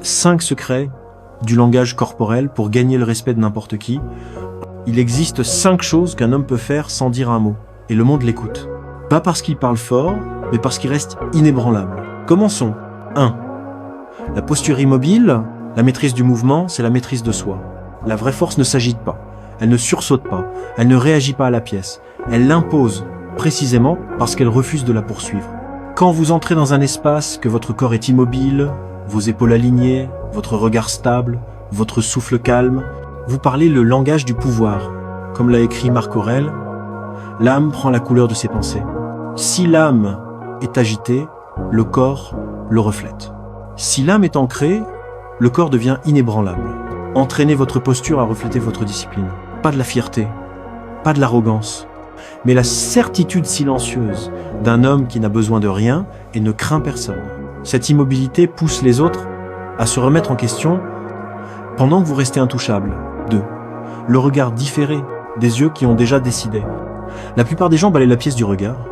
5 secrets du langage corporel pour gagner le respect de n'importe qui. Il existe 5 choses qu'un homme peut faire sans dire un mot, et le monde l'écoute. Pas parce qu'il parle fort, mais parce qu'il reste inébranlable. Commençons. 1. La posture immobile, la maîtrise du mouvement, c'est la maîtrise de soi. La vraie force ne s'agite pas, elle ne sursaute pas, elle ne réagit pas à la pièce. Elle l'impose, précisément parce qu'elle refuse de la poursuivre. Quand vous entrez dans un espace, que votre corps est immobile, vos épaules alignées, votre regard stable, votre souffle calme, vous parlez le langage du pouvoir. Comme l'a écrit Marc Aurèle, l'âme prend la couleur de ses pensées. Si l'âme est agitée, le corps le reflète. Si l'âme est ancrée, le corps devient inébranlable. Entraînez votre posture à refléter votre discipline. Pas de la fierté, pas de l'arrogance, mais la certitude silencieuse d'un homme qui n'a besoin de rien et ne craint personne. Cette immobilité pousse les autres à se remettre en question pendant que vous restez intouchable. 2. Le regard différé des yeux qui ont déjà décidé. La plupart des gens balayent la pièce du regard.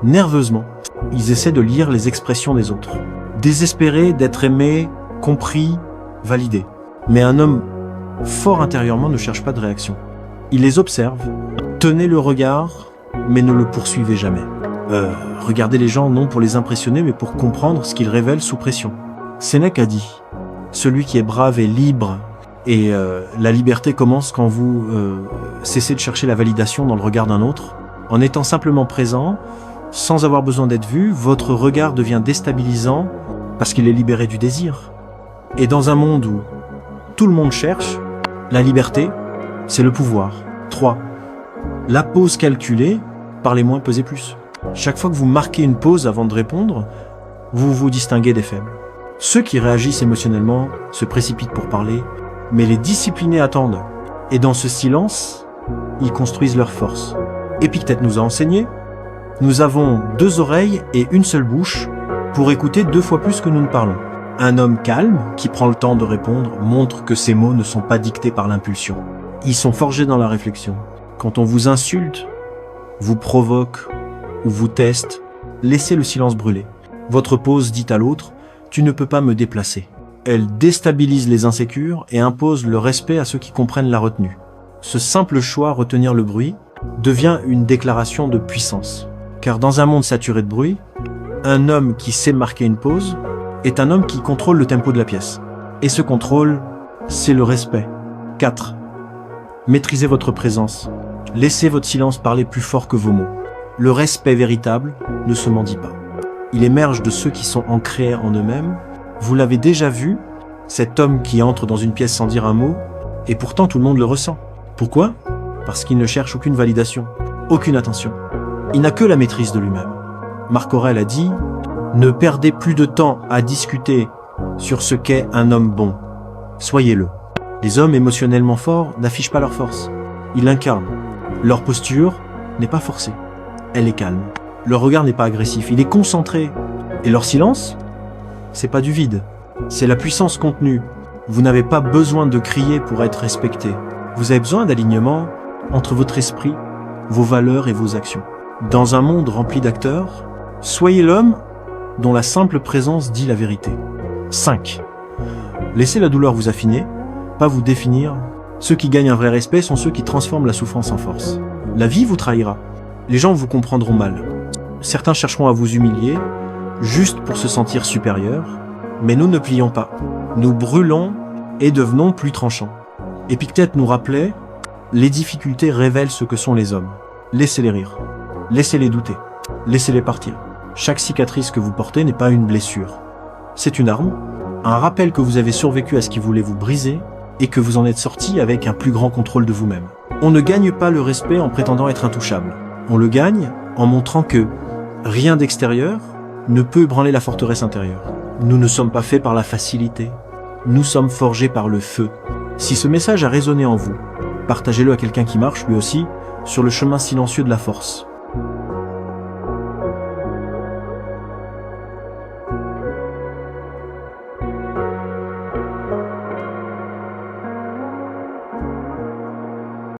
Nerveusement, ils essaient de lire les expressions des autres. Désespérés d'être aimés, compris, validés. Mais un homme fort intérieurement ne cherche pas de réaction. Il les observe. Tenez le regard, mais ne le poursuivez jamais. Regardez les gens non pour les impressionner, mais pour comprendre ce qu'ils révèlent sous pression. Sénèque a dit « Celui qui est brave est libre ». Et la liberté commence quand vous cessez de chercher la validation dans le regard d'un autre. En étant simplement présent, sans avoir besoin d'être vu, votre regard devient déstabilisant parce qu'il est libéré du désir. Et dans un monde où tout le monde cherche, la liberté, c'est le pouvoir. 3. La pause calculée, parlez moins, pesez plus. Chaque fois que vous marquez une pause avant de répondre, vous vous distinguez des faibles. Ceux qui réagissent émotionnellement se précipitent pour parler, mais les disciplinés attendent. Et dans ce silence, ils construisent leur force. Épictète nous a enseigné, nous avons 2 oreilles et une seule bouche pour écouter 2 fois plus que nous ne parlons. Un homme calme, qui prend le temps de répondre, montre que ses mots ne sont pas dictés par l'impulsion. Ils sont forgés dans la réflexion. Quand on vous insulte, vous provoque ou vous teste, laissez le silence brûler. Votre pause dit à l'autre « Tu ne peux pas me déplacer ». Elle déstabilise les insécures et impose le respect à ceux qui comprennent la retenue. Ce simple choix, retenir le bruit, devient une déclaration de puissance. Car dans un monde saturé de bruit, un homme qui sait marquer une pause est un homme qui contrôle le tempo de la pièce. Et ce contrôle, c'est le respect. 4. Maîtrisez votre présence. Laissez votre silence parler plus fort que vos mots. Le respect véritable ne se mendie pas. Il émerge de ceux qui sont ancrés en eux-mêmes. Vous l'avez déjà vu, cet homme qui entre dans une pièce sans dire un mot, et pourtant tout le monde le ressent. Pourquoi ? Parce qu'il ne cherche aucune validation, aucune attention. Il n'a que la maîtrise de lui-même. Marc Aurèle a dit « Ne perdez plus de temps à discuter sur ce qu'est un homme bon. Soyez-le. » Les hommes émotionnellement forts n'affichent pas leur force. Ils l'incarnent. Leur posture n'est pas forcée. Elle est calme. Leur regard n'est pas agressif. Il est concentré. Et leur silence, c'est pas du vide. C'est la puissance contenue. Vous n'avez pas besoin de crier pour être respecté. Vous avez besoin d'alignement entre votre esprit, vos valeurs et vos actions. Dans un monde rempli d'acteurs, soyez l'homme dont la simple présence dit la vérité. 5. Laissez la douleur vous affiner, pas vous définir. Ceux qui gagnent un vrai respect sont ceux qui transforment la souffrance en force. La vie vous trahira. Les gens vous comprendront mal. Certains chercheront à vous humilier, juste pour se sentir supérieur, mais nous ne plions pas. Nous brûlons et devenons plus tranchants. Épictète nous rappelait, les difficultés révèlent ce que sont les hommes. Laissez-les rire. Laissez-les douter. Laissez-les partir. Chaque cicatrice que vous portez n'est pas une blessure. C'est une arme, un rappel que vous avez survécu à ce qui voulait vous briser et que vous en êtes sorti avec un plus grand contrôle de vous-même. On ne gagne pas le respect en prétendant être intouchable. On le gagne en montrant que rien d'extérieur ne peut ébranler la forteresse intérieure. Nous ne sommes pas faits par la facilité. Nous sommes forgés par le feu. Si ce message a résonné en vous, partagez-le à quelqu'un qui marche, lui aussi, sur le chemin silencieux de la force.